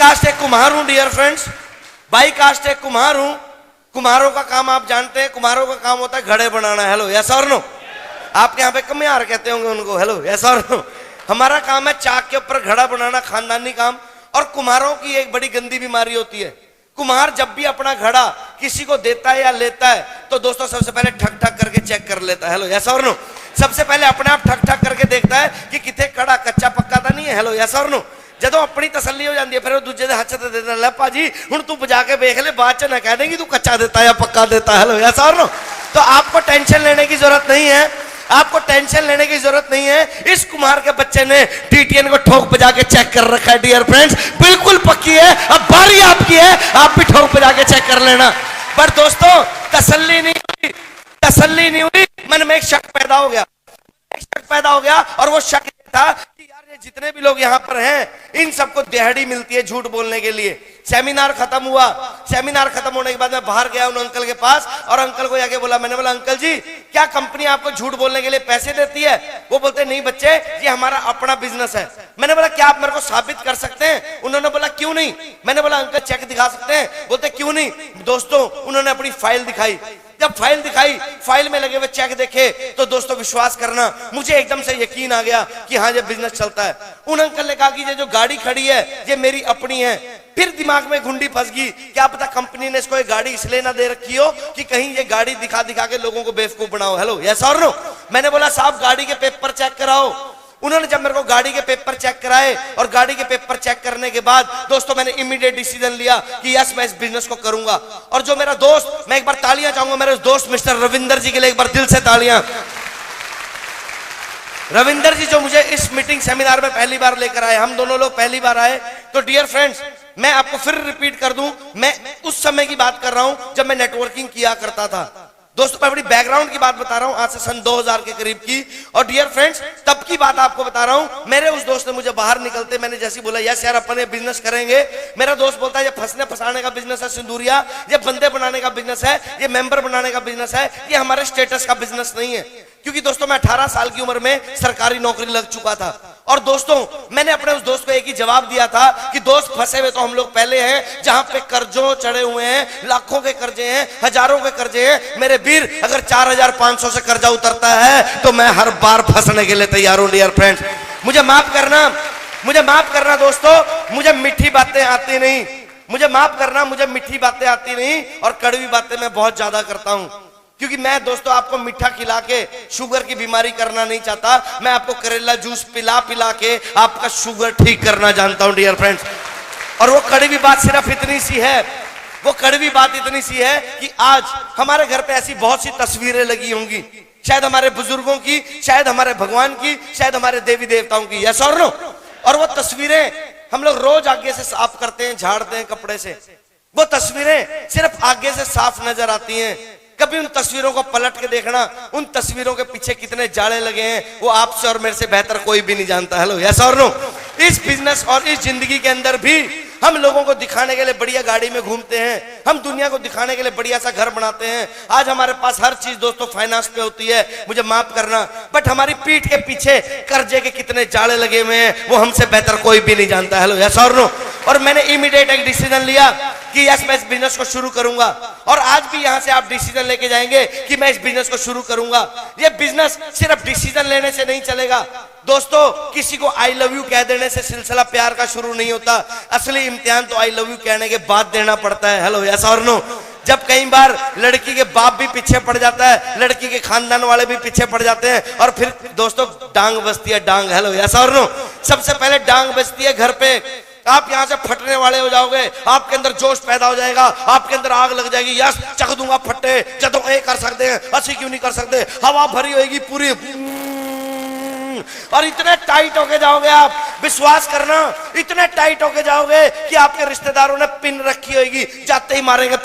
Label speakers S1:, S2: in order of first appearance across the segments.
S1: Cast एक कुम्हार हूं डियर फ्रेंड्स, बाई कास्ट एक कुम्हार हूं। कुम्हारों का काम आप जानते हैं, कुम्हारों का काम होता है घड़े बनाना। हेलो यस और नो? आपके यहाँ पे कुम्हार कहते होंगे उनको। हेलो यस और नो? हमारा काम है चाक के ऊपर घड़ा बनाना, खानदानी काम। और कुम्हारों की एक बड़ी गंदी बीमारी होती है, कुम्हार जब भी अपना घड़ा किसी को देता है या लेता है तो दोस्तों सबसे पहले ठक ठक करके चेक कर लेता है। हेलो यस और नो? सबसे पहले अपने आप ठक ठक करके देखता है कि किथे कड़ा कच्चा पक्का तो नहीं है। हेलो यस और नो? ਜਦੋਂ अपनी तसल्ली हो जाती है फिर वो दूजे ਦੇ हੱਥ ਤੇ ਦੇ ਦਿੰਦਾ, ਲੈ ਭਾਜੀ ਹੁਣ तू बजा के देख ले, बाद च ना कह देंगी तू कच्चा देता है या पक्का देता है। हेलो यस और नो? तो आपको टेंशन लेने की जरूरत नहीं है, आपको टेंशन लेने की जरूरत नहीं है। इस कुम्हार के बच्चे ने DTN को ठोक बजा के चेक कर रखा है डियर फ्रेंड्स, बिल्कुल पक्की है। अब बारी आपकी है, आप भी ठोक बजा के चेक कर लेना। पर दोस्तों तसल्ली नहीं हुई, मन में एक शक पैदा हो गया, और वो शक था कि यार ये जितने भी लोग यहाँ पर हैं इन सबको दिहाड़ी मिलती है झूठ बोलने के लिए। सेमिनार खत्म हुआ, सेमिनार खत्म होने के बाद मैं बाहर गया उन अंकल के पास और अंकल को जाके बोला, मैंने बोला अंकल जी क्या कंपनी आपको झूठ बोलने के लिए पैसे देती है? वो बोलते नहीं बच्चे ये हमारा अपना बिजनेस है। मैंने बोला क्या आप मेरे को साबित कर सकते हैं? उन्होंने बोला क्यों नहीं? मैंने बोला अंकल चेक दिखा सकते हैं? बोलते क्यों नहीं? दोस्तों उन्होंने अपनी फाइल दिखाई, जब फाइल दिखाई, फाइल में लगे हुए चेक देखे तो दोस्तों विश्वास करना मुझे एकदम से यकीन आ गया कि हाँ ये बिजनेस चलता है। उन अंकल ने कहा कि ये जो गाड़ी खड़ी है ये मेरी अपनी है। फिर दिमाग में घुंडी फंस गई, क्या पता कंपनी ने इसको ये गाड़ी इसलिए ना दे रखी हो कि कहीं ये गाड़ी दिखा दिखा के लोगों को बेवकूफ बनाओ। हेलो यस और नो? मैंने बोला साहब गाड़ी के पेपर चेक कराओ। उन्होंने जब मेरे को गाड़ी के पेपर चेक कराए और गाड़ी के पेपर चेक करने के बाद दोस्तों मैंने इमीडिएट डिसीजन लिया कि यस मैं इस बिजनेस को करूंगा। और जो मेरा दोस्त, मैं एक बार तालियां चाहूंगा मेरे दोस्त मिस्टर रविंदर जी के लिए, एक बार दिल से तालियां। रविंदर जी जो मुझे इस मीटिंग सेमिनार में पहली बार लेकर आए, हम दोनों लोग पहली बार आए। तो डियर फ्रेंड्स मैं आपको फिर रिपीट कर दूं, मैं उस समय की बात कर रहा हूं जब मैं नेटवर्किंग किया करता था। दोस्तों मैं अपनी बैकग्राउंड की बात बता रहा हूं, आज से सन 2000 के करीब की। और डियर फ्रेंड्स तब की बात आपको बता रहा हूं, मेरे उस दोस्त ने मुझे बाहर निकलते, मैंने जैसे बोला यस यार अपन ये बिजनेस करेंगे, मेरा दोस्त बोलता है ये फंसने फंसाने का बिजनेस है सिंदूरिया, ये बंदे बनाने का बिजनेस है, ये मेंबर बनाने का बिजनेस है, ये हमारे स्टेटस का बिजनेस नहीं है। क्योंकि दोस्तों मैं 18 साल की उम्र में सरकारी नौकरी लग चुका था। और दोस्तों मैंने अपने उस दोस्त को एक ही जवाब दिया था कि दोस्त फंसे हुए तो हम लोग पहले हैं, जहां पे कर्जों चढ़े हुए हैं, लाखों के कर्जे हैं, हजारों के कर्जे हैं। मेरे वीर अगर 4500 से कर्जा उतरता है तो मैं हर बार फंसने के लिए तैयार हूं डियर फ्रेंड्स। मुझे माफ करना दोस्तों, मुझे मीठी बातें आती नहीं, मुझे माफ करना, मुझे मीठी बातें आती नहीं और कड़वी बातें मैं बहुत ज्यादा करता हूं। क्योंकि मैं दोस्तों आपको मीठा खिला के शुगर की बीमारी करना नहीं चाहता, मैं आपको करेला जूस पिला पिला के आपका शुगर ठीक करना जानता हूं डियर फ्रेंड्स। और वो कड़वी बात सिर्फ इतनी सी है, वो कड़वी बात इतनी सी है कि आज हमारे घर पे ऐसी बहुत सी तस्वीरें लगी होंगी, शायद हमारे बुजुर्गों की, शायद हमारे भगवान की, शायद हमारे देवी देवताओं की। यस और नो? और वो तस्वीरें हम लोग रोज आगे से साफ करते हैं, झाड़ते हैं कपड़े से, वो तस्वीरें सिर्फ आगे से साफ नजर आती हैं। कभी उन तस्वीरों को पलट के देखना, उन तस्वीरों के पीछे कितने जाले लगे हैं वो आपसे और मेरे से बेहतर कोई भी नहीं जानता। हेलो यस और नो? इस बिजनेस और इस जिंदगी के अंदर भी हम लोगों को दिखाने के लिए बढ़िया गाड़ी में घूमते हैं, हम दुनिया को दिखाने के लिए बढ़िया सा घर बनाते हैं। आज हमारे पास हर चीज दोस्तों फाइनेंस पे होती है, मुझे माफ करना, बट हमारी पीठ के पीछे कर्जे के कितने जाले लगे हुए हैं वो हमसे बेहतर कोई भी नहीं जानता। हेलो यस और नो? और मैंने इमीडिएट एक डिसीजन लिया कि यस मैं इस बिजनेस को शुरू करूंगा। और आज भी यहां से आप डिसीजन लेके जाएंगे कि मैं इस बिजनेस को शुरू करूंगा। ये बिजनेस सिर्फ डिसीजन लेने से नहीं चलेगा दोस्तों, किसी को आई लव यू कह देने से सिलसिला प्यार का शुरू नहीं होता। असली इम्तिहान तो आई लव यू कहने के बाद देना पड़ता है। हेलो यस और नो? जब कई बार लड़की के बाप भी पीछे पड़ जाता है, लड़की के खानदान वाले भी पीछे पड़ जाते हैं और फिर दोस्तों डांग बजती है, डांग। हेलो यस और नो? सबसे पहले डांग बजती है घर पे, आप यहां से फटने वाले हो जाओगे, आपके अंदर जोश पैदा हो जाएगा, आपके अंदर आग लग जाएगी, यस चख दूंगा फट्टे, जदों ए कर सकते हैं असि क्यों नहीं कर सकते, हवा भरी होगी पूरी और इतने टाइट होके जाओगे आप, विश्वास करना इतने टाइट होके जाओगे कि आपके रिश्तेदारों ने पिन रखी होगी, जाते ही मारेंगे।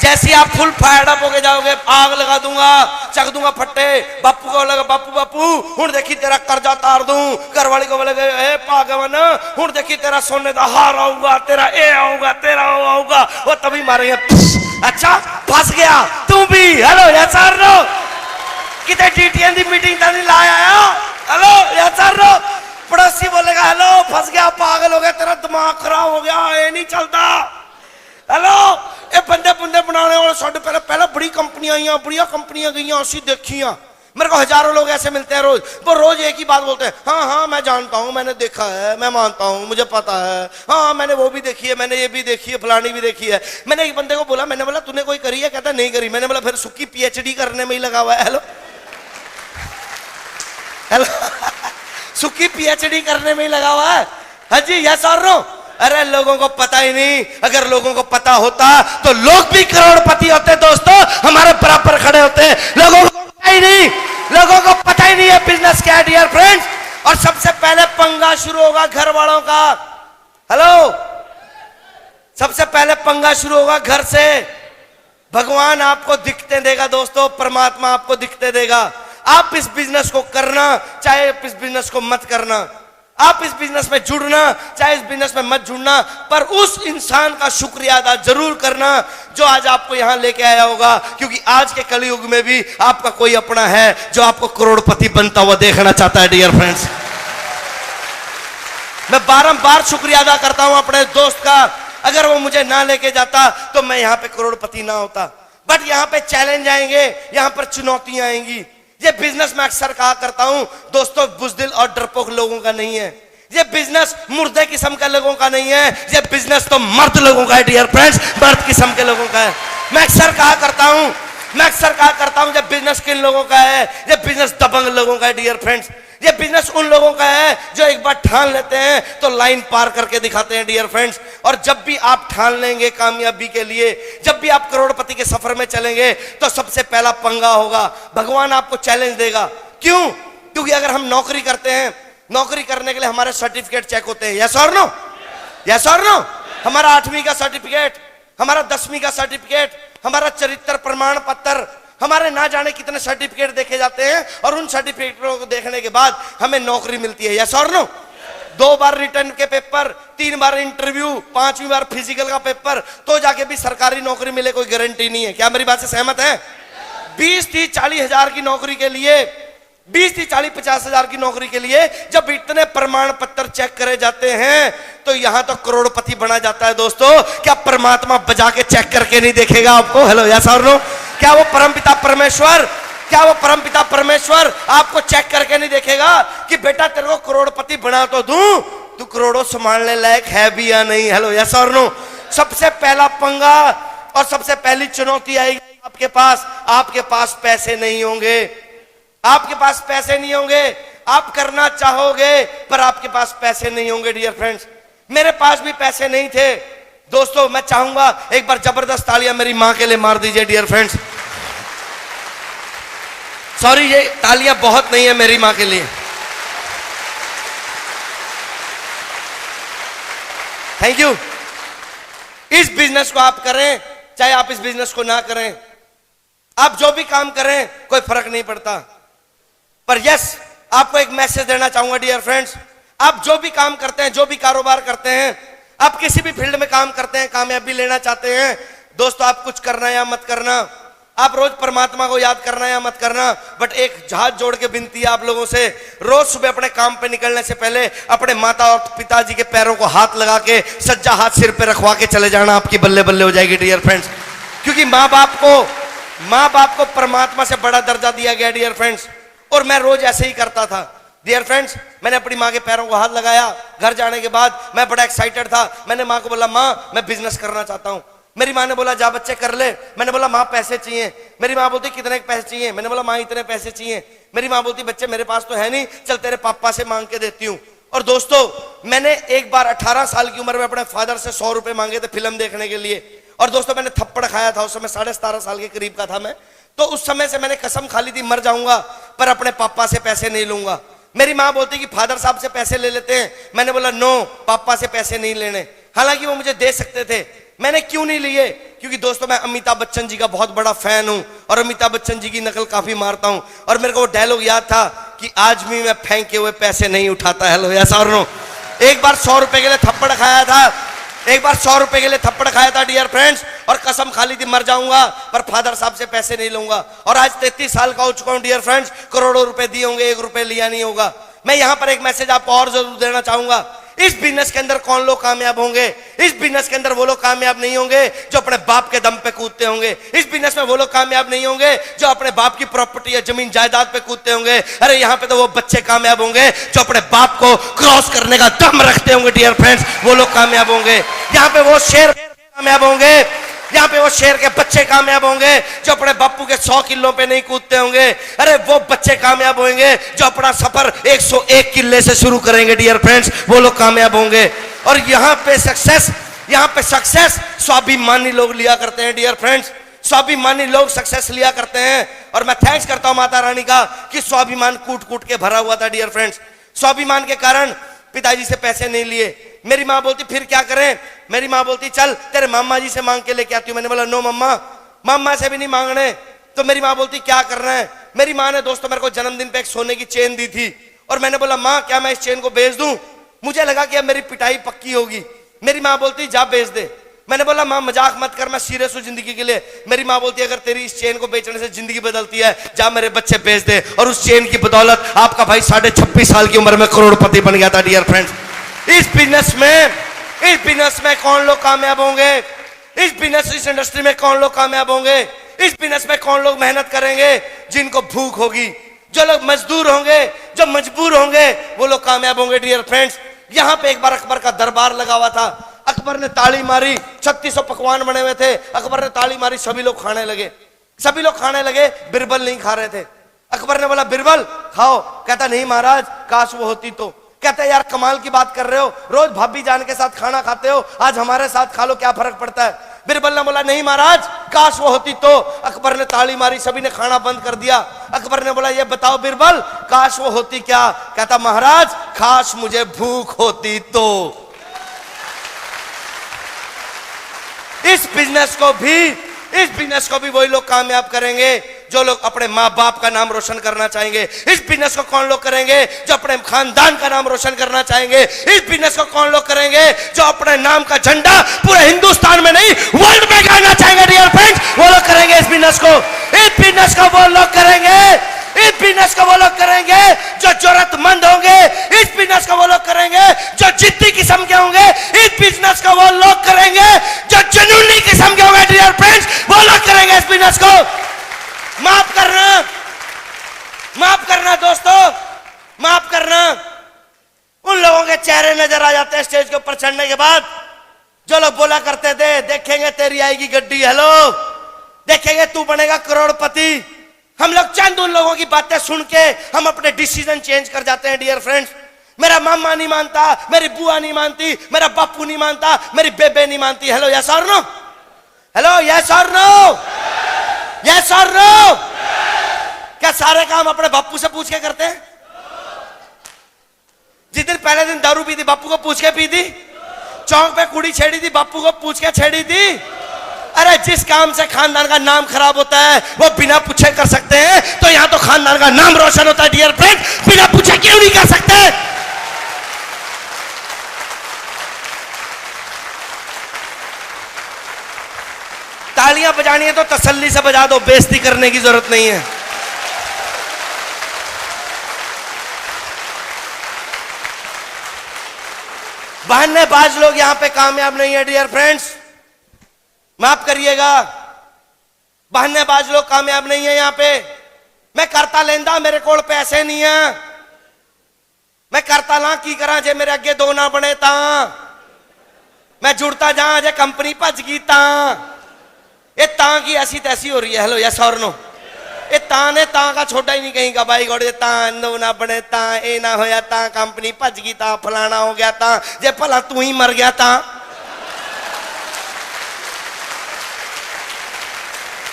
S1: जैसे आप फुल फायर्ड अप होके जाओगे, आग लगा दूंगा, चख दूंगा फट्टे, बापू को लगा बापू बापू हुण देखी तेरा कर्जा तार दूं, घर वाली को बोले ए पागवन हुण देखी तेरा सोने का हार आऊंगा, तेरा ए आऊंगा, तेरा वो आऊंगा, वो तभी मारेंगे। अच्छा फंस गया तू भी। हेलो यस और नो? कितने डीटीएन की मीटिंग तो नहीं लाया हेलो यस सर पड़ोसी बोलेगा हेलो फंस गया पागल हो गया तेरा दिमाग खराब हो गया ये नहीं चलता हेलो ये बंदे बुंदे बनाने वाले साढ़े पहले बड़ी कंपनियां आई बढ़िया कंपनियां गई असि देखिया मेरे को हजारों लोग ऐसे मिलते हैं रोज वो रोज एक ही बात बोलते हैं हाँ हाँ मैं जानता हूँ मैंने देखा है मैं मानता हूँ मुझे पता है हाँ मैंने वो भी देखी है मैंने ये भी देखी है फलानी भी देखी है। मैंने एक बंदे को बोला मैंने बोला तूने कोई करी है कहता नहीं करी। मैंने बोला फिर सुक्की पीएचडी करने में ही लगा हुआ है। हेलो हेलो सुक्की पीएचडी करने में ही लगा हुआ है। हाँ जी यस और नो। अरे लोगों को पता ही नहीं अगर लोगों को पता होता तो लोग भी करोड़पति होते दोस्तों हमारे बराबर खड़े होते। लोगों को पता ही नहीं लोगों को पता ही नहीं है बिजनेस क्या है डियर फ्रेंड्स। और सबसे पहले पंगा शुरू होगा घर वालों का। हेलो सबसे पहले पंगा शुरू होगा घर से। भगवान आपको दिखते देगा दोस्तों परमात्मा आपको दिखते देगा। आप इस बिजनेस को करना चाहे इस बिजनेस को मत करना आप इस बिजनेस में जुड़ना चाहे इस बिजनेस में मत जुड़ना पर उस इंसान का शुक्रिया अदा जरूर करना जो आज आपको यहां लेके आया होगा क्योंकि आज के कलयुग में भी आपका कोई अपना है जो आपको करोड़पति बनता हुआ देखना चाहता है डियर फ्रेंड्स। मैं बारंबार शुक्रिया अदा करता हूं अपने दोस्त का। अगर वो मुझे ना लेके जाता तो मैं यहां पे करोड़पति ना होता। बट यहां पे चैलेंज आएंगे यहां पर चुनौतियां आएंगी। ये बिजनेस मैं अक्सर कहा करता हूं दोस्तों बुजदिल और डरपोक लोगों का नहीं है। ये बिजनेस मुर्दे किस्म के लोगों का नहीं है। ये बिजनेस तो मर्द लोगों का है डियर फ्रेंड्स मर्द किस्म के लोगों का है। मैं अक्सर कहा करता हूं ये बिजनेस किन लोगों का है। ये बिजनेस दबंग लोगों का है डियर फ्रेंड्स। ये बिजनेस उन लोगों का है जो एक बार ठान लेते हैं तो लाइन पार करके दिखाते हैं डियर फ्रेंड्स। और जब भी आप ठान लेंगे कामयाबी के लिए जब भी आप करोड़पति के सफर में चलेंगे तो सबसे पहला पंगा होगा भगवान आपको चैलेंज देगा। क्यों? क्योंकि अगर हम नौकरी करते हैं नौकरी करने के लिए हमारे सर्टिफिकेट चेक होते हैं। यस और नो यस और नो। हमारा 8वीं का सर्टिफिकेट हमारा 10वीं का सर्टिफिकेट हमारा चरित्र प्रमाण पत्र हमारे ना जाने कितने सर्टिफिकेट देखे जाते हैं और उन सर्टिफिकेटों को देखने के बाद हमें नौकरी मिलती है। यस और नो। 2 बार रिटर्न के पेपर 3 बार इंटरव्यू 5वीं बार फिजिकल का पेपर तो जाके भी सरकारी नौकरी मिले कोई गारंटी नहीं है। क्या मेरी बात से सहमत है? 20-30-40 हजार की नौकरी के लिए 20-30-40-50 हजार की नौकरी के लिए जब इतने प्रमाण पत्र चेक करे जाते हैं तो यहां तो करोड़पति बना जाता है दोस्तों। क्या परमात्मा बजा के चेक करके नहीं देखेगा आपको? हेलो यस और नो। क्या वो परमपिता परमेश्वर आपको चेक करके नहीं देखेगा कि बेटा तेरे को करोड़पति बना तो दूं तू करोड़ों संभालने लायक है भी या नहीं? हेलो यस और नो। सबसे पहला पंगा और सबसे पहली चुनौती आएगी आपके पास पैसे नहीं होंगे। आपके पास पैसे नहीं होंगे। आप करना चाहोगे पर आपके पास पैसे नहीं होंगे डियर फ्रेंड्स। मेरे पास भी पैसे नहीं थे दोस्तों। मैं चाहूंगा एक बार जबरदस्त तालियां मेरी मां के लिए मार दीजिए डियर फ्रेंड्स। सॉरी ये तालियां बहुत नहीं है मेरी मां के लिए। Thank you. इस बिजनेस को आप करें चाहे आप इस बिजनेस को ना करें आप जो भी काम करें कोई फर्क नहीं पड़ता। पर यस आपको एक मैसेज देना चाहूंगा डियर फ्रेंड्स। आप जो भी काम करते हैं जो भी कारोबार करते हैं आप किसी भी फील्ड में काम करते हैं कामयाबी लेना चाहते हैं दोस्तों आप कुछ करना या मत करना आप रोज परमात्मा को याद करना या मत करना बट एक हाथ जोड़ के विनती है आप लोगों से रोज सुबह अपने काम पे निकलने से पहले अपने माता और पिताजी के पैरों को हाथ लगा के सज्जा हाथ सिर पे रखवा के चले जाना। आपकी बल्ले बल्ले हो जाएगी डियर फ्रेंड्स। क्योंकि माँ बाप को परमात्मा से बड़ा दर्जा दिया गया डियर फ्रेंड्स। और मैं रोज ऐसे ही करता था डियर फ्रेंड्स। मैंने अपनी माँ के पैरों को हाथ लगाया। घर जाने के बाद मैं बड़ा एक्साइटेड था। मैंने माँ को बोला माँ मैं बिजनेस करना चाहता हूँ। मेरी माँ ने बोला जा बच्चे कर ले। मैंने बोला माँ पैसे चाहिए। मेरी माँ बोलती कितने पैसे चाहिए? मैंने बोला माँ इतने पैसे चाहिए। मेरी माँ बोलती बच्चे मेरे पास तो है नहीं चल तेरे पापा से मांग के देती हूँ। और दोस्तों मैंने एक बार 18 साल की उम्र में अपने फादर से 100 रुपए मांगे थे फिल्म देखने के लिए। और दोस्तों मैंने थप्पड़ खाया था। उस समय 17.5 साल के करीब का था मैं। तो उस समय से मैंने कसम खा ली थी मर जाऊंगा पर अपने पापा से पैसे नहीं लूंगा। मेरी माँ बोलती कि फादर साहब से पैसे ले लेते हैं। मैंने बोला नो पापा से पैसे नहीं लेने। हालांकि वो मुझे दे सकते थे। मैंने क्यों नहीं लिए? क्योंकि दोस्तों मैं अमिताभ बच्चन जी का बहुत बड़ा फैन हूं और अमिताभ बच्चन जी की नकल काफी मारता हूं। और मेरे को वो डायलॉग याद था कि आज भी मैं फेंके हुए पैसे नहीं उठाता। हेलो यस और नो। एक बार 100 रुपए के लिए थप्पड़ खाया था एक बार 100 रुपए के लिए थप्पड़ खाया था डियर फ्रेंड्स, और कसम खा ली थी मर जाऊंगा पर फादर साहब से पैसे नहीं लूंगा। और आज 33 साल का हो चुका हूं डियर फ्रेंड्स, करोड़ों रुपए दिए होंगे, 1 रुपए लिया नहीं होगा। मैं यहां पर एक मैसेज आपको और जरूर देना चाहूंगा, इस बिजनेस के अंदर कौन लोग कामयाब होंगे? इस बिजनेस के अंदर वो लोग कामयाब नहीं होंगे जो अपने बाप के दम पे कूदते होंगे। इस बिजनेस में वो लोग कामयाब नहीं होंगे जो अपने बाप की प्रॉपर्टी या जमीन जायदाद पे कूदते होंगे। अरे यहाँ पे तो वो बच्चे कामयाब होंगे जो अपने बाप को क्रॉस करने का दम रखते होंगे डियर फ्रेंड्स, वो लोग कामयाब होंगे। यहाँ पे वो शेर कामयाब होंगे, यहाँ पे वो शेर के बच्चे कामयाब होंगे जो अपने बापू के 100 किलों पे नहीं कूदते होंगे। अरे वो बच्चे कामयाब होंगे जो अपना सफर 101 किले से शुरू करेंगे डियर फ्रेंड्स, वो लोग कामयाब होंगे। और यहाँ पे सक्सेस स्वाभिमानी लोग लिया करते हैं डियर फ्रेंड्स, स्वाभिमानी लोग सक्सेस लिया करते हैं। और मैं थैंक्स करता हूं माता रानी का कि स्वाभिमान कूट कूट के भरा हुआ था डियर फ्रेंड्स। स्वाभिमान के कारण पिताजी से पैसे नहीं लिए। मेरी माँ बोलती फिर क्या करें? मेरी माँ बोलती चल तेरे मामा जी से मांग के लेके आती हूँ। मैंने बोला नो मम्मा, मामा से भी नहीं मांगने। तो मेरी माँ बोलती क्या करना है? मेरी माँ ने दोस्तों मेरे को जन्मदिन पे एक सोने की चेन दी थी, और मैंने बोला माँ क्या मैं इस चेन को बेच दूं? मुझे लगा कि अब मेरी पिटाई पक्की होगी। मेरी माँ बोलती जा बेच दे। मैंने बोला माँ मजाक मत कर, मैं सीरियस हूं जिंदगी के लिए। मेरी माँ बोलती अगर तेरी इस चेन को बेचने से जिंदगी बदलती है जा मेरे बच्चे बेच दे। और उस चेन की बदौलत आपका भाई 26.5 साल की उम्र में करोड़पति बन गया था डियर फ्रेंड्स। इस बिजनेस में कौन लोग कामयाब होंगे? इस इंडस्ट्री में कौन लोग कामयाब होंगे? इस बिजनेस में कौन लोग मेहनत करेंगे? जिनको भूख होगी, जो लोग मजदूर होंगे, जो मजबूर होंगे, वो लोग कामयाब होंगे डियर फ्रेंड्स। यहां पे एक बार अकबर का दरबार लगा हुआ था। अकबर ने ताली मारी, 3600 पकवान बने हुए थे। अकबर ने ताली मारी, सभी लोग खाने लगे। बिरबल नहीं खा रहे थे। अकबर ने बोला बिरबल खाओ। कहता नहीं महाराज, काश वो होती तो। कहते यार कमाल की बात कर रहे हो, रोज भाभी जान के साथ खाना खाते हो, आज हमारे साथ खा लो, क्या फर्क पड़ता है? बिरबल ने बोला नहीं महाराज, काश वो होती तो। अकबर ने ताली मारी, सभी ने खाना बंद कर दिया। अकबर ने बोला ये बताओ बिरबल, काश वो होती क्या? कहता महाराज काश मुझे भूख होती तो। इस बिजनेस को भी वही लोग कामयाब करेंगे जो लोग अपने माँ बाप का नाम रोशन करना चाहेंगे। इस बिजनेस को कौन लोग करेंगे जो अपने खानदान का नाम रोशन करना चाहेंगे। इस बिजनेस को कौन लोग करेंगे जो अपने नाम का झंडा पूरे हिंदुस्तान में नहीं वर्ल्ड में गाड़ना चाहेंगे डियर फ्रेंड्स, वो लोग करेंगे इस बिजनेस को। इस बिजनेस को वो लोग करेंगे, इस बिजनेस को वो लोग करेंगे जो जरूरतमंद होंगे। इस बिजनेस को वो लोग करेंगे जो जिद्दी किस्म के होंगे। इस बिजनेस को वो लोग करेंगे जो जुनूनी किस्म के होंगे डियर फ्रेंड्स, वो लोग करेंगे इस बिजनेस को। माफ करना दोस्तों, माफ करना। उन लोगों के चेहरे नजर आ जाते हैं स्टेज के ऊपर चढ़ने के बाद, जो लोग बोला करते थे देखेंगे तेरी आएगी गड्डी, हेलो देखेंगे तू बनेगा करोड़पति। हम लोग चंद उन लोगों की बातें सुन के हम अपने डिसीजन चेंज कर जाते हैं डियर फ्रेंड्स। मेरा मामा नहीं मानता, मेरी बुआ नहीं मानती, मेरा बापू नहीं मानता, मेरी बेबे नहीं मानती। हेलो यस और नो? हेलो यस और नो? यस और नो? क्या सारे काम अपने बापू से पूछ के करते हैं? जिस दिन पहले दिन दारू पी थी बापू को पूछ के पी थी, चौक पे कुड़ी छेड़ी थी बापू को पूछ के छेड़ी थी। अरे जिस काम से खानदान का नाम खराब होता है वो बिना पूछे कर सकते हैं, तो यहां तो खानदान का नाम रोशन होता है डियर फ्रेंड, बिना पूछे क्यों नहीं कर सकते? तालियां बजानी है तो तसल्ली से बजा दो, बेइज्जती करने की जरूरत नहीं है। बहानेबाज लोग यहां पे कामयाब नहीं है डियर फ्रेंड्स, माफ करिएगा, बहानेबाज लोग कामयाब नहीं है यहां पे। मैं करता लेंदा, मेरे कोल पैसे नहीं है, मैं करता ला की करा जे मेरे अगे दो ना बने ता, मैं जुड़ता जा जे कंपनी भज गई ता। ये ता की ऐसी तैसी हो रही है। हेलो यस और नो? ये ता ने ता का छोटा ही नहीं कहीं का भाई गोड़े, ता दो ना बने ता, ए ना होया ता, कंपनी भज गई ता, फलाना हो गया ता, जे भला तू ही मर गया ता।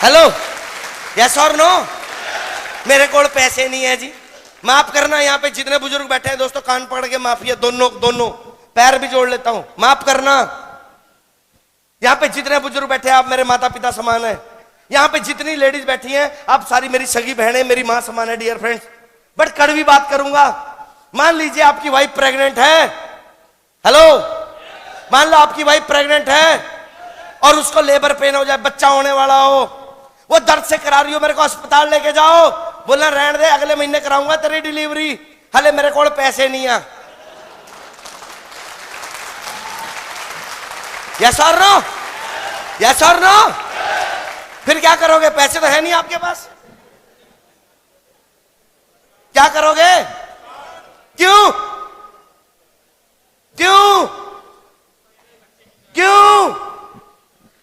S1: हेलो यस और नो? मेरे को पैसे नहीं है जी, माफ करना। यहाँ पे जितने बुजुर्ग बैठे हैं दोस्तों, कान पकड़ के माफी है, दोनों पैर भी जोड़ लेता हूं, माफ करना। यहाँ पे जितने बुजुर्ग बैठे हैं आप मेरे माता पिता समान है। यहाँ पे जितनी लेडीज बैठी हैं आप सारी मेरी सगी बहनें, मेरी मां समान है डियर फ्रेंड्स। बट कड़वी बात करूंगा, मान लीजिए आपकी वाइफ प्रेग्नेंट है, हेलो मान लो आपकी वाइफ प्रेग्नेंट है और उसको लेबर पेन हो जाए, बच्चा होने वाला हो, वो दर्द से करा रही हो, मेरे को अस्पताल लेके जाओ, बोलना रहने दे अगले महीने कराऊंगा तेरी डिलीवरी, हले मेरे को पैसे नहीं है। यस और नो? यस और नो? फिर क्या करोगे? पैसे तो है नहीं आपके पास, क्या करोगे? क्यों? क्यों? क्यों?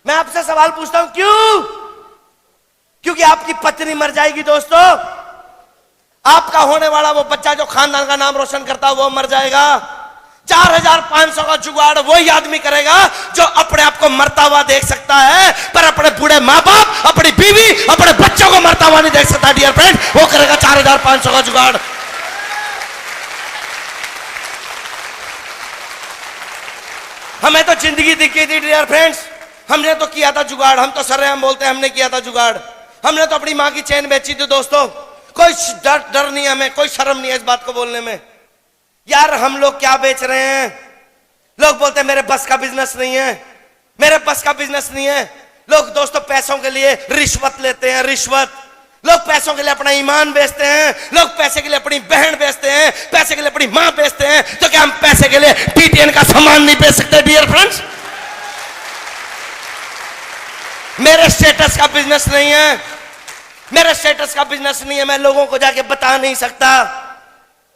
S1: मैं आपसे सवाल पूछता हूं, क्यों? क्योंकि आपकी पत्नी मर जाएगी दोस्तों, आपका होने वाला वो बच्चा जो खानदान का नाम रोशन करता है वो मर जाएगा। 4500 का जुगाड़ वही आदमी करेगा जो अपने आप को मरता हुआ देख सकता है, पर अपने बूढ़े माँ बाप, अपनी बीवी, अपने बच्चों को मरता हुआ नहीं देख सकता। डियर फ्रेंड, वो करेगा 4500 का जुगाड़। हमें तो जिंदगी दिखी थी डियर फ्रेंड्स, हमने तो किया था जुगाड़, हम तो सरेआम बोलते हैं हमने किया था जुगाड़। हमने तो अपनी माँ की चेन बेची थी दोस्तों, कोई डर नहीं, हमें कोई शर्म नहीं है इस बात को बोलने में। यार हम लोग क्या बेच रहे हैं? लोग बोलते हैं मेरे बस का बिजनेस नहीं है, मेरे बस का बिजनेस नहीं है। लोग दोस्तों पैसों के लिए रिश्वत लेते हैं, रिश्वत। लोग पैसों के लिए अपना ईमान बेचते हैं, लोग पैसे के लिए अपनी बहन बेचते हैं, पैसे के लिए अपनी मां बेचते हैं। तो क्या हम पैसे के लिए टीटीएन का सामान नहीं बेच सकते डियर फ्रेंड्स? मेरे स्टेटस का बिजनेस नहीं है, मेरे स्टेटस का बिजनेस नहीं है। मैं लोगों को जाके बता नहीं सकता,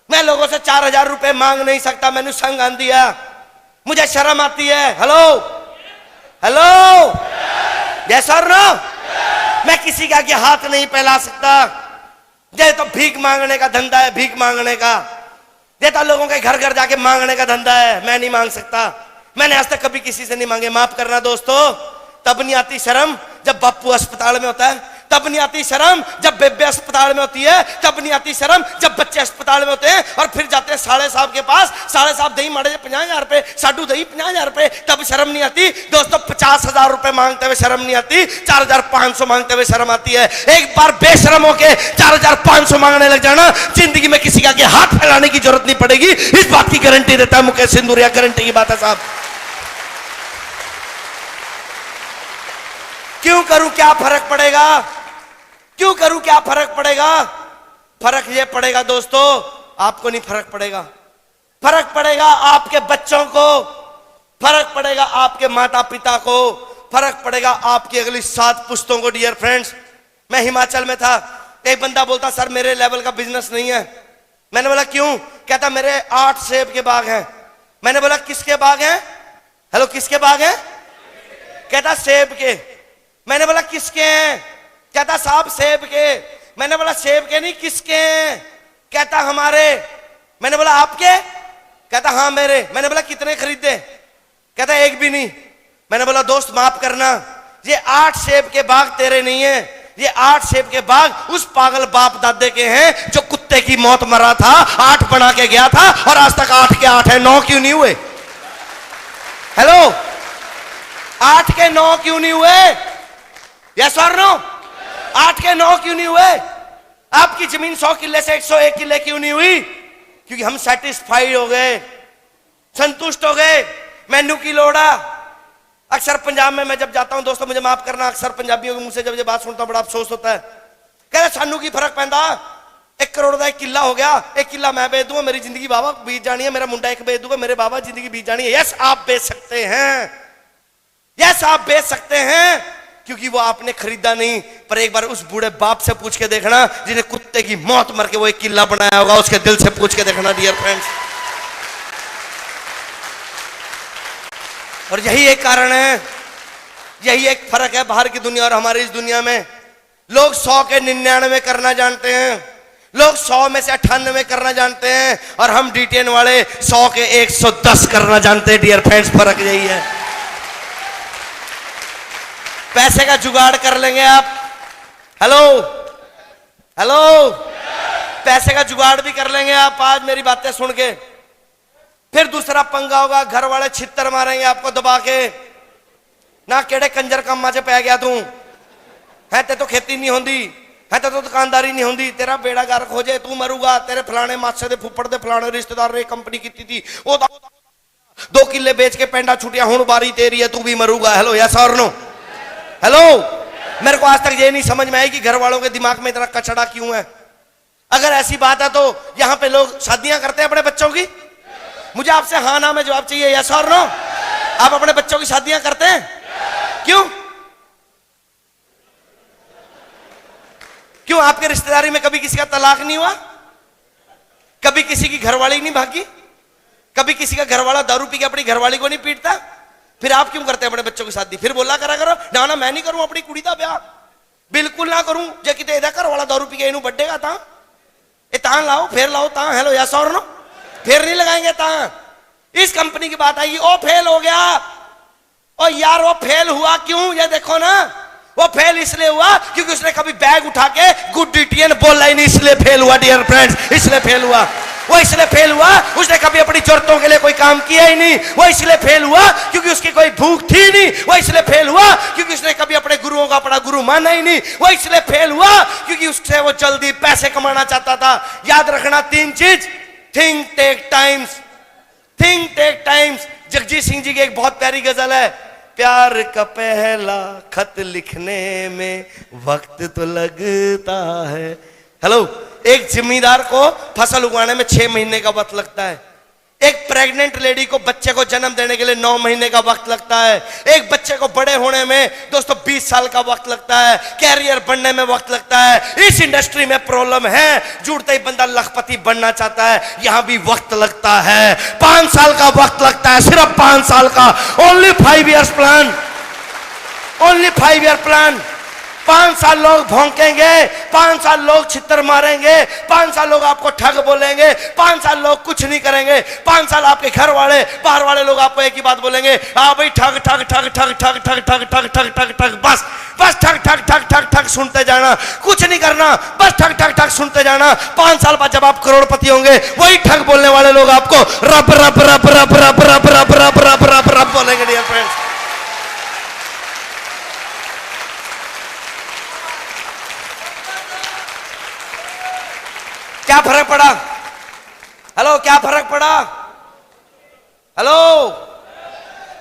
S1: मैं लोगों से 4000 रुपए मांग नहीं सकता। मैंने संग आन दिया, मुझे शर्म आती है। हेलो हेलो, यस और नो? मैं किसी का आगे हाथ नहीं फैला सकता। ये तो भीख मांगने का धंधा है, भीख मांगने का। ये तो लोगों के घर घर जाके मांगने का धंधा है, मैं नहीं मांग सकता। मैंने आज तक कभी किसी से नहीं मांगे, माफ करना दोस्तों। तब नहीं आती शर्म जब बापू अस्पताल में होता है, तब नहीं आती शर्म जब बेबे अस्पताल में होती है, तब नहीं आती शर्म जब बच्चे अस्पताल में होते हैं और फिर जाते हैं साढ़े साहब के पास। साढ़े साहब दही माड़े 50,000 रुपए, साडू दही 50,000 रुपए, तब शर्म नहीं आती दोस्तों। 50,000 रुपए मांगते हुए शर्म नहीं आती, 4,500 मांगते हुए शर्म आती है। एक बार बेशरम होके 4,500 मांगने लग जाना, जिंदगी में किसी का हाथ फैलाने की जरूरत नहीं पड़ेगी। इस बात की गारंटी देता है मुकेश सिंदूरिया, गारंटी की बात है साहब। क्यों करूं, क्या फर्क पड़ेगा? क्यों करूं, क्या फर्क पड़ेगा? फर्क ये पड़ेगा दोस्तों, आपको नहीं फर्क पड़ेगा, फर्क पड़ेगा आपके बच्चों को, फर्क पड़ेगा आपके माता पिता को, फर्क पड़ेगा आपकी अगली 7 पुश्तों को। डियर फ्रेंड्स, मैं हिमाचल में था, एक बंदा बोलता सर मेरे लेवल का बिजनेस नहीं है। मैंने बोला क्यों? कहता मेरे 8 सेब के बाग हैं। मैंने बोला किसके बाग हैं? हेलो, किसके बाग हैं? कहता सेब के। मैंने बोला किसके हैं? कहता साहब सेब के। मैंने बोला सेब के नहीं, किसके हैं? कहता हमारे। मैंने बोला आपके? कहता हाँ मेरे। मैंने बोला कितने खरीदे? कहता एक भी नहीं। मैंने बोला दोस्त माफ करना, ये 8 सेब के बाग तेरे नहीं है, ये 8 सेब के बाग उस पागल बाप दादे के हैं जो कुत्ते की मौत मरा था, 8 बना के गया था और आज तक 8 के 8 है, 9 क्यों नहीं हुए? हेलो, 8 के 9 क्यों नहीं हुए? यस और नो? 8 के 9 क्यों नहीं हुए? आपकी जमीन 100 किले से 101 किले क्यों नहीं हुई? क्योंकि हम सेटिस्फाइड हो गए, संतुष्ट हो गए। मैनू की लोड़ा। अक्सर पंजाब में मैं जब जाता हूं दोस्तों, मुझे माफ करना, अक्सर पंजाबियों के मुंह से जब ये बात सुनता हूं बड़ा अफसोस होता है। कह रहे सानू की फर्क पैंदा, 1 करोड़ का 1 किला हो गया, 1 किला मैं बेच दूंगा, मेरी जिंदगी बाबा बीत जानी है, मेरा मुंडा 1 बेच दूंगा, मेरे बाबा जिंदगी बीत जानी है। यस आप बेच सकते हैं, यस आप बेच सकते हैं, क्योंकि वो आपने खरीदा नहीं। पर एक बार उस बूढ़े बाप से पूछ के देखना जिन्हें कुत्ते की मौत मर के वो 1 किला बनाया होगा, उसके दिल से पूछ के देखना डियर फ्रेंड्स। और यही एक कारण है, यही एक फर्क है बाहर की दुनिया और हमारी इस दुनिया में। लोग 100 के 99 करना जानते हैं, लोग 100 में से 98 करना जानते हैं, और हम डीटीएन वाले 100 के 110 करना जानते हैं। डियर फ्रेंड्स, फर्क यही है। पैसे का जुगाड़ कर लेंगे आप। हेलो हेलो, पैसे का जुगाड़ भी कर लेंगे आप आज मेरी बातें सुन के। फिर दूसरा पंगा होगा, घर वाले छित्तर मारेंगे आपको दबा के, ना केड़े कंजर कम्मा च पै गया तू है, ते तो खेती नहीं होंदी है, ते तो दुकानदारी नहीं होंदी, तेरा बेड़ा गर्क हो जाए, तू मरूगा, तेरे फलाने मासे दे फुफड़ दे फलाने रिश्तेदार ने कंपनी की थी, 2 किले बेच के पेंडा छुटिया, हुण बारी तेरी है, तू भी मरूंगा। हेलो यस और नो? हेलो, मेरे को आज तक ये नहीं समझ में आई कि घर वालों के दिमाग में इतना कचड़ा क्यों है। अगर ऐसी बात है तो यहां पे लोग शादियां करते हैं अपने बच्चों की? मुझे आपसे हाँ ना में जवाब चाहिए, यस और नो? आप अपने बच्चों की शादियां करते हैं? क्यों? क्यों? आपके रिश्तेदारी में कभी किसी का तलाक नहीं हुआ? कभी किसी की घरवाली नहीं भागी? कभी किसी का घरवाला दारू पी के अपनी घरवाली को नहीं पीटता? फिर आप क्यों करते हैं अपने बच्चों की शादी? फिर बोला करा करो ना ना मैं नहीं करूं अपनी कुड़ी का ब्याह, बिल्कुल ना करूं। जे किते एदा घरवाला दारू पी के इनू बड्डेगा ता ए तां लाओ, फिर लाओ तां। हेलो यस और नो? फिर नहीं लगाएंगे तां। इस कंपनी की बात आएगी, ओ फेल हो गया। ओ यार वो फेल हुआ क्यों? ये देखो ना, वो फेल इसलिए हुआ क्योंकि उसने कभी बैग उठा के गुड डिटियन बोला ही नहीं, इसलिए फेल हुआ डियर फ्रेंड्स, इसलिए फेल हुआ। वो इसलिए फेल हुआ, उसने कभी अपनी जरूरतों के लिए कोई काम किया ही नहीं। वो इसलिए फेल हुआ क्योंकि उसकी कोई भूख थी नहीं। वो इसलिए फेल हुआ क्योंकि उसने कभी अपने गुरुओं का अपना गुरु माना ही नहीं। वो इसलिए फेल हुआ क्योंकि उससे वो जल्दी पैसे कमाना चाहता था। याद रखना 3 चीज, think take times, think take times. Jagjit Singh ji की एक बहुत प्यारी गजल है, प्यार का पहला खत लिखने में वक्त तो लगता है। हेलो, एक जिम्मेदार को फसल उगाने में 6 महीने का वक्त लगता है। एक प्रेग्नेंट लेडी को बच्चे को जन्म देने के लिए 9 महीने का वक्त लगता है। एक बच्चे को बड़े होने में दोस्तों 20 साल का वक्त लगता है। कैरियर बनने में वक्त लगता है। इस इंडस्ट्री में प्रॉब्लम है, जुड़ते ही बंदा लखपति बनना चाहता है, यहां भी वक्त लगता है। 5 साल का वक्त लगता है, सिर्फ 5 साल का। Only 5 years plan, only 5 year plan. 5 साल लोग भौंकेंगे, 5 साल लोग छितर मारेंगे, 5 साल लोग आपको ठग बोलेंगे, 5 साल लोग कुछ नहीं करेंगे। 5 साल आपके घर वाले, बाहर वाले लोग आपको एक ही बात बोलेंगे, हाँ भाई ठग ठग ठग ठग ठग ठग ठग ठग ठग ठग ठग, बस बस ठग ठग ठग ठग ठग सुनते जाना, कुछ नहीं करना, बस ठग ठग ठग सुनते जाना। 5 साल बाद जब आप करोड़पति होंगे, वही ठग बोलने वाले लोग आपको रब रब रब रब रब रब रब रब रब रब रब बोलेंगे डियर फ्रेंड्स। क्या फर्क पड़ा? हेलो, क्या फर्क पड़ा? हेलो,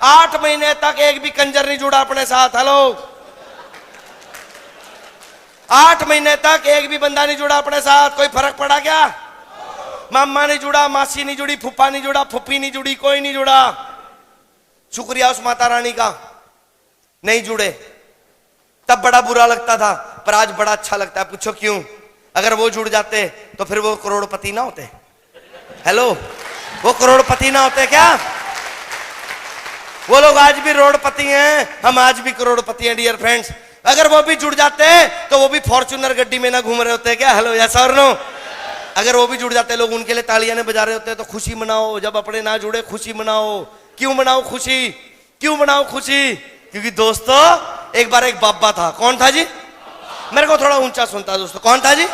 S1: 8 महीने तक एक भी कंजर नहीं जुड़ा अपने साथ। हेलो, 8 महीने तक एक भी बंदा नहीं जुड़ा अपने साथ। कोई फर्क पड़ा क्या? मामा नहीं जुड़ा, मासी नहीं जुड़ी, फूफा नहीं जुड़ा, फूफी नहीं जुड़ी, कोई नहीं जुड़ा। शुक्रिया उस माता रानी का, नहीं जुड़े। तब बड़ा बुरा लगता था, पर आज बड़ा अच्छा लगता है। पूछो क्यों? अगर वो जुड़ जाते तो फिर वो करोड़पति ना होते। हेलो, वो करोड़पति ना होते क्या? वो लोग आज भी रोडपति हैं, हम आज भी करोड़पति हैं डियर फ्रेंड्स। अगर वो भी जुड़ जाते तो वो भी फॉर्च्यूनर गड्डी में ना घूम रहे होते क्या? हेलो यस और नो? अगर वो भी जुड़ जाते, लोग उनके लिए तालियां नहीं बजा रहे होते। तो खुशी मनाओ, जब अपने ना जुड़े खुशी मनाओ। क्यों मनाओ खुशी? क्यों मनाओ खुशी? क्योंकि दोस्तों एक बार एक बाबा था। कौन था जी? मेरे को थोड़ा ऊंचा सुनता है दोस्तों। कौन था जी?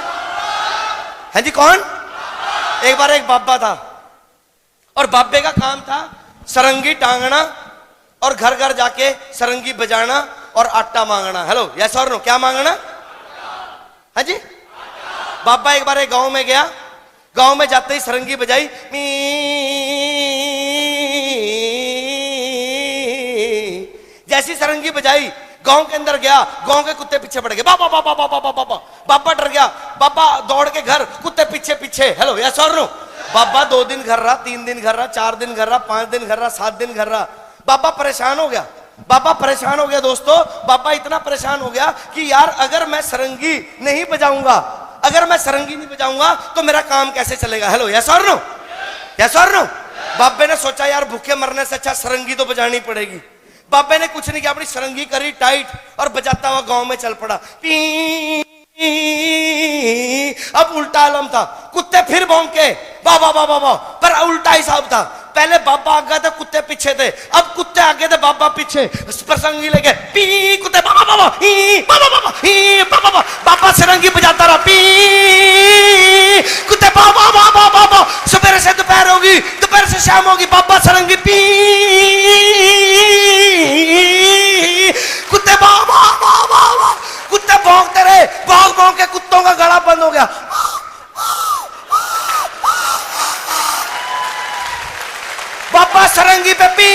S1: है जी कौन? एक बार एक बाबा था और बाबे का काम था सरंगी टांगना और घर घर जाके सरंगी बजाना और आटा मांगना। हेलो यस और नो? क्या मांगना? है जी? बाबा एक बार एक गांव में गया, गांव में जाते ही सरंगी बजाई, जैसी सरंगी बजाई गांव के अंदर गया, गांव के कुत्ते पीछे पड़ गए। बाबा बाबा बाबा बाबा बाबा, बाबा डर गया। बाबा दौड़ के घर, कुत्ते पीछे पीछे। हेलो यस और नो? बाबा 2 दिन घर रहा, 3 दिन घर रहा, 4 दिन घर रहा, 5 दिन घर रहा, 7 दिन घर रहा। बाबा परेशान हो गया। बाबा परेशान हो गया दोस्तों। बाबा इतना परेशान हो गया कि यार अगर मैं सरंगी नहीं बजाऊंगा, अगर मैं सरंगी नहीं बजाऊंगा तो मेरा काम कैसे चलेगा? हेलो यस और नो? यस और नो? बाबे ने सोचा यार भूखे मरने से अच्छा सरंगी तो बजानी पड़ेगी। बाबे ने कुछ नहीं किया, अपनी सरंगी करी टाइट और बजाता हुआ गांव में चल पड़ा। अब उल्टा आलम था, कुत्ते फिर भौंके बाबा बाबा बाबा, पर उल्टा हिसाब था। पहले बाबा आगे थे, कुत्ते पीछे थे। अब कुत्ते आगे थे, बाबा पीछे। सरंगी लेके पी, कुत्ते बाबा बाबा ही बाबा बाबा ही बाबा बाबा। बाबा सरंगी बजाता रहा, पी, कुत्ते बाबा बाबा बाबा। सुबह से दोपहर होगी, दोपहर से शाम होगी, बाबा सरंगी पी, कुत्ते बाबा बाबा बाबा। कुत्ते भौंकते रहे, भौंक भौंक के कुत्तों का गला बंद हो गया। पापा सरंगी पे पी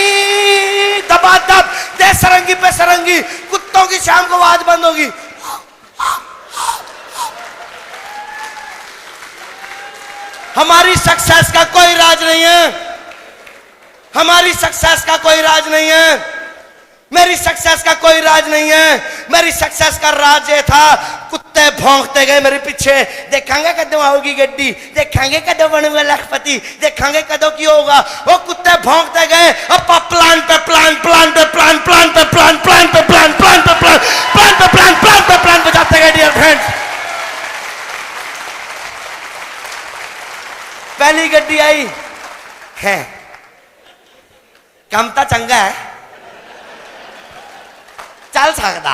S1: दबा दब दे, सरंगी पे सरंगी, कुत्तों की शाम को आवाज बंद होगी। हमारी सक्सेस का कोई राज नहीं है, हमारी सक्सेस का कोई राज नहीं है, मेरी सक्सेस का कोई राज नहीं है। मेरी सक्सेस का राज ये था, कुत्ते भौंकते गए मेरे पीछे, देखेंगे कदों आओगी गड्डी, देखेंगे कदों बनूंगा लखपति, देखेंगे कदों की होगा। वो कुत्ते भौंकते गए, अब प्लान पे प्लान, प्लान पे प्लान, प्लान पे प्लान, प्लान पे प्लान, प्लान पे प्लान, प्लान पे प्लान, प्लान पे प्लान बजाते गए डियर फ्रेंड्स। पहली गड्डी आई है, काम तो चंगा है, चल सकता,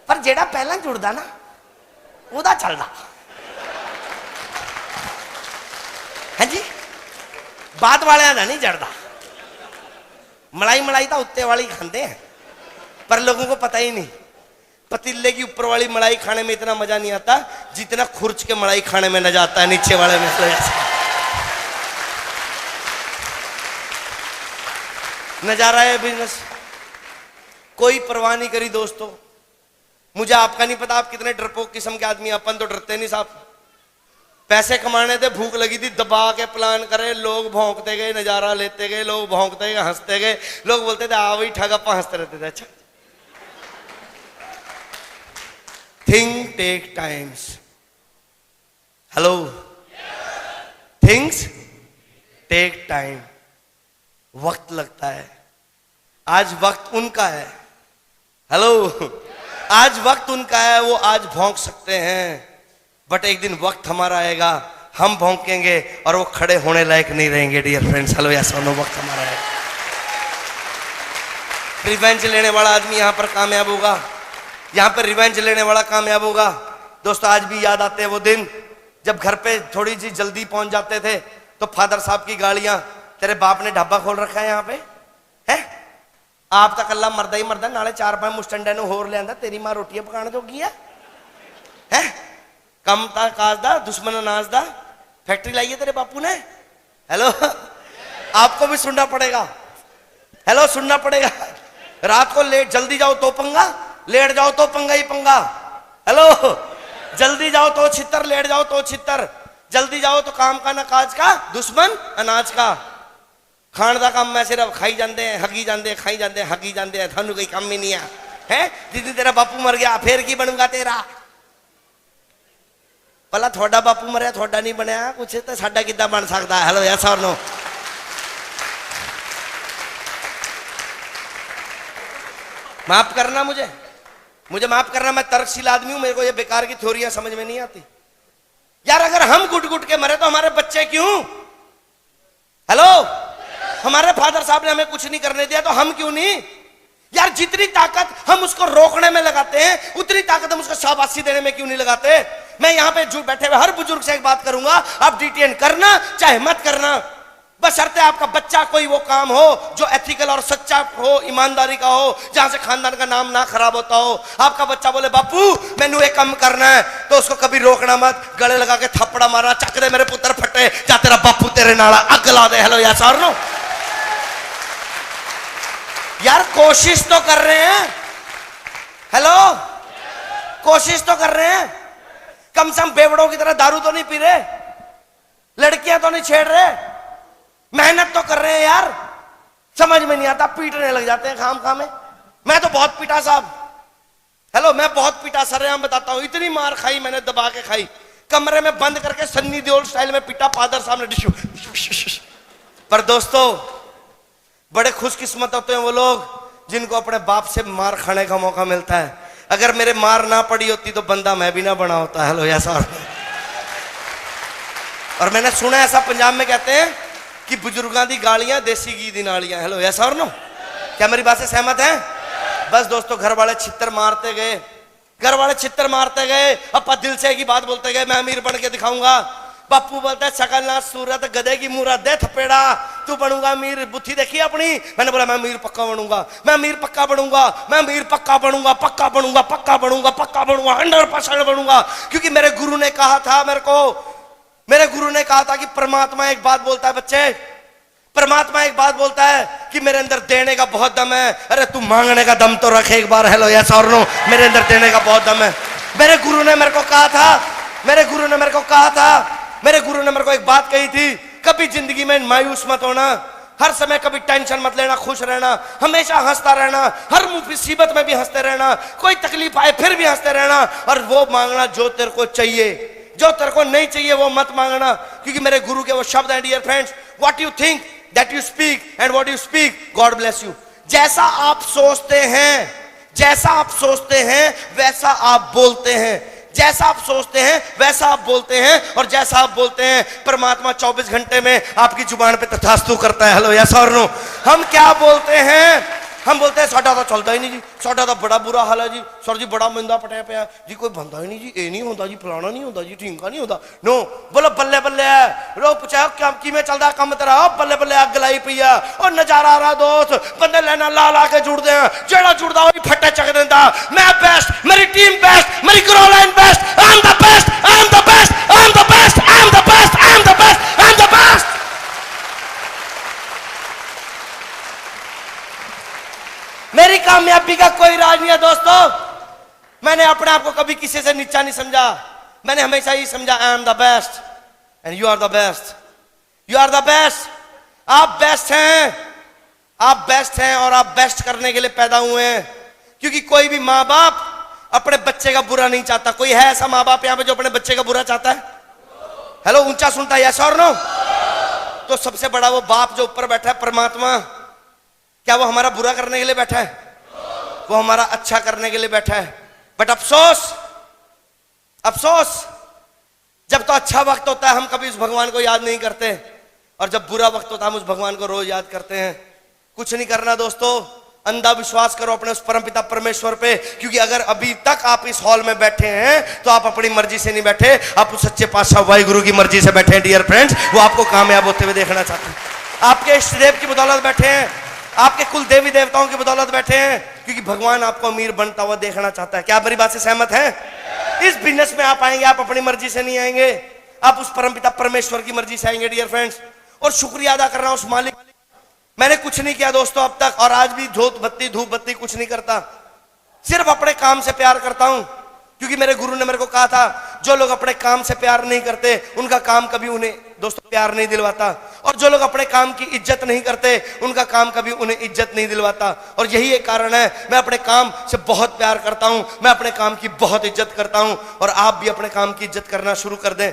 S1: पर जेड़ा पहला जुड़दा ना उदा चलदा है जी, बाद वाले का नहीं जड़दा। मलाई मलाई तो उत्ते वाली खाते हैं, पर लोगों को पता ही नहीं, पतीले की ऊपर वाली मलाई खाने में इतना मजा नहीं आता जितना खुर्च के मलाई खाने में न जाता है नीचे वाले में। नजारा है बिजनेस, कोई परवाह नहीं करी दोस्तों। मुझे आपका नहीं पता आप कितने डरपोक किस्म के आदमी, अपन तो डरते नहीं साहब। पैसे कमाने थे, भूख लगी थी, दबा के प्लान करे, लोग भौंकते गए, नजारा लेते गए, लोग भौंकते गए, हंसते गए, लोग बोलते थे आ वही ठगप्पा, हंसते रहते थे। अच्छा, thing take times, hello, things take time, वक्त लगता है। आज वक्त उनका है, हेलो, आज वक्त उनका है, वो आज भौंक सकते हैं, बट एक दिन वक्त हमारा आएगा, हम भौंकेंगे और वो खड़े होने लायक नहीं रहेंगे डियर फ्रेंड्स। हेलो, ऐसा नो, वक्त हमारा है। रिवेंज लेने वाला आदमी यहां पर कामयाब होगा, यहां पर रिवेंज लेने वाला कामयाब होगा। दोस्तों, आज भी याद आते हैं वो दिन जब घर पे थोड़ी सी जल्दी पहुंच जाते थे तो फादर साहब की गालियां, तेरे बाप ने ढाबा खोल रखा है यहाँ पे, है आप तो कला मरदा ही मरदा, नाले 4-5 मुस्टंडे नु होर लिया, तेरी मां रोटियां पकाने जोगी है, कम ता काज दा, दुश्मन अनाज दा, फैक्ट्री लाई है तेरे बापू ने। हेलो, आपको भी सुनना पड़ेगा, हेलो, सुनना पड़ेगा। रात को लेट जल्दी जाओ तो पंगा, लेट जाओ तो पंगा ही पंगा। हेलो, जल्दी जाओ तो छितर, लेट जाओ तो छितर, जल्दी जाओ तो काम का ना काज का, दुश्मन अनाज का। खाण का काम मैं सिर्फ खाई जाते हैं, हगी जाते हैं, खाई जाते हैं, हगी जाते हैं, थानू कोई काम ही नहीं है। दीदी तेरा बापू मर गया, फिर की बनूंगा तेरा, भला थोड़ा बापू मरिया, थोड़ा नहीं बनया कुछ तो साडा किद्दां बन सकता है। हेलो, यस और नो। माफ करना, मुझे माफ करना, मैं तर्कशील आदमी हूं, मेरे को ये बेकार की थ्योरियां समझ में नहीं आती यार। अगर हम गुट गुट के मरे तो हमारे बच्चे क्यों? हेलो, हमारे फादर साहब ने हमें कुछ नहीं करने दिया तो हम क्यों नहीं? यार, जितनी ताकत हम उसको रोकने में लगाते हैं उतनी ताकत हम उसको शाबाशी देने में क्यों नहीं लगाते? मैं यहां पे जो बैठे हुए हर बुजुर्ग से एक बात करूंगा, आप डीटीएन करना चाहे मत करना, बशर्ते आपका बच्चा कोई वो काम हो जो एथिकल और सच्चा हो, ईमानदारी का हो, जहां से खानदान का नाम ना खराब होता हो। आपका बच्चा बोले बापू मैनू एक काम करना है, तो उसको कभी रोकना मत, गले लगा के थप्पड़ा मारा, चक दे मेरे पुत्र फटे, जा तेरा बापू तेरे नाला अग ला दे। हेलो, या सर नो, यार कोशिश तो कर रहे हैं, हेलो, कोशिश तो कर रहे हैं, कम से कम बेवड़ों की तरह दारू तो नहीं पी रहे, लड़कियां तो नहीं छेड़ रहे, मेहनत तो कर रहे हैं यार। समझ में नहीं आता, पीटने लग जाते हैं खाम खा में। मैं तो बहुत पीटा साहब, हेलो, मैं बहुत पीटा, सरेआम बताता हूं, इतनी मार खाई मैंने, दबा के खाई, कमरे में बंद करके सन्नी देओल स्टाइल में पीटा, फादर साहब ने डिशू। पर दोस्तों, बड़े खुशकिस्मत होते हैं वो लोग जिनको अपने बाप से मार खाने का मौका मिलता है। अगर मेरे मार ना पड़ी होती तो बंदा मैं भी ना बना होता। हेलो, ऐसा। और मैंने सुना ऐसा पंजाब में कहते हैं कि बुजुर्गों की गालियां देसी घी दी नालियां। हेलो, ऐसा और नो, क्या मेरी बात से सहमत है? बस दोस्तों, घर वाले छित्तर मारते गए, घर वाले छित्तर मारते गए, अपा दिल से एक ही बात बोलते गए, मैं अमीर बन के दिखाऊंगा। बापू बोलता है शकल ना सूरत गधे की मुंह दे थपेड़ा, तू बनूंगा अमीर, बुद्धि देखी अपनी। मैंने बोला मैं अमीर पक्का बनूंगा, मैं अमीर पक्का बनूंगा, मैं अमीर पक्का बनूंगा, पक्का बनूंगा, पक्का बनूंगा, पक्का बनूंगा, 100% बनूंगा। क्योंकि मेरे गुरु ने कहा था, मेरे गुरु ने कहा था कि परमात्मा एक बात बोलता है, बच्चे परमात्मा एक बात बोलता है कि मेरे अंदर देने का बहुत दम है। अरे तू मांगने का दम तो रखे एक बार। हेलो यस और नो, मेरे अंदर देने का बहुत दम है। मेरे गुरु ने मेरे को कहा था, मेरे गुरु ने मेरे को कहा था, मेरे गुरु ने मेरे को एक बात कही थी, कभी जिंदगी में मायूस मत होना, हर समय कभी टेंशन मत लेना, खुश रहना, हमेशा हंसता रहना, हर मुसीबत में भी हंसते रहना, कोई तकलीफ आए फिर भी हंसते रहना, और वो मांगना जो तेरे को चाहिए, जो तेरे को नहीं चाहिए वो मत मांगना। क्योंकि मेरे गुरु के वो शब्द हैं, dear friends, what you think that you speak and what you speak God bless you. जैसा आप सोचते हैं, जैसा आप सोचते हैं वैसा आप बोलते हैं, जैसा आप सोचते हैं वैसा आप बोलते हैं, और जैसा आप बोलते हैं परमात्मा 24 घंटे में आपकी जुबान पे तथास्तु करता है। हेलो यस और नो। हम क्या बोलते हैं? हम बोलते हैं साडा तो चलता ही नहीं जी, साडा तो बड़ा बुरा हाल है जी, सर जी बड़ा मंदा पटिया पिया जी, कोई बंदा ही नहीं जी, ये नहीं होता जी, फलाना नहीं होता जी, ठीका नहीं होता। नो, बोलो बल्ले बल्ले है। लोग पूछा क्या कि में चलता काम तेरा, बल्ले बल्ले अग लाई पई है, और नजारा आ रहा दोस्त, बंदे लेना ला ला के जुड़ते हैं, जेड़ा जुड़ता वही फट्टे चक देता। मैं बेस्ट, मेरी टीम बेस्ट, मेरी grow line best, I am the best, I am the best, I am the best, I am the best, I am the best, I am the best. मेरी कामयाबी का कोई राज नहीं है दोस्तों। मैंने अपने आप को कभी किसी से नीचा नहीं समझा, मैंने हमेशा ही समझा I am the best and you are the best, you are the best. आप बेस्ट हैं, आप बेस्ट हैं, और आप बेस्ट करने के लिए पैदा हुए हैं। क्योंकि कोई भी माँ बाप अपने बच्चे का बुरा नहीं चाहता। कोई है ऐसा माँ बाप यहाँ पे जो अपने बच्चे का बुरा चाहता है? हेलो, ऊंचा सुनता है यस और नो? तो सबसे बड़ा वो बाप जो ऊपर बैठा है परमात्मा, क्या वो हमारा बुरा करने के लिए बैठा है? वो हमारा अच्छा करने के लिए बैठा है। बट अफसोस, अफसोस, जब तो अच्छा वक्त होता है हम कभी उस भगवान को याद नहीं करते, और जब बुरा वक्त होता है हम उस भगवान को रोज याद करते हैं। कुछ नहीं करना दोस्तों, अंधा विश्वास करो अपने उस परमपिता परमेश्वर पे। क्योंकि अगर अभी तक आप इस हॉल में बैठे हैं तो आप अपनी मर्जी से नहीं बैठे, आप उस सच्चे पातशाह वाहिगुरु की मर्जी से बैठे हैं डियर फ्रेंड्स। वो आपको कामयाब होते हुए देखना चाहते हैं। आपके इष्ट देव की बदौलत बैठे हैं, आपके कुल देवी देवताओं की बदौलत बैठे हैं, क्योंकि भगवान आपको अमीर बनता हुआ देखना चाहता है। क्या आप मेरी बात से सहमत हैं? इस बिजनेस में आप आएंगे, आप अपनी मर्जी से नहीं आएंगे, आप उस परमपिता परमेश्वर की मर्जी से आएंगे डियर फ्रेंड्स। और शुक्रिया अदा कर रहा हूं उस मालिक। मैंने कुछ नहीं किया दोस्तों अब तक, और आज भी धूप बत्ती कुछ नहीं करता, सिर्फ अपने काम से प्यार करता हूं। क्योंकि मेरे गुरु ने मेरे को कहा था, जो लोग अपने काम से प्यार नहीं करते उनका काम कभी उन्हें दोस्तों प्यार नहीं दिलवाता, और जो लोग अपने काम की इज्जत नहीं करते उनका काम कभी उन्हें इज्जत नहीं दिलवाता। और यही एक कारण है, मैं अपने काम से बहुत प्यार करता हूं, मैं अपने काम की बहुत इज्जत करता हूं, और आप भी अपने काम की इज्जत करना शुरू कर दें।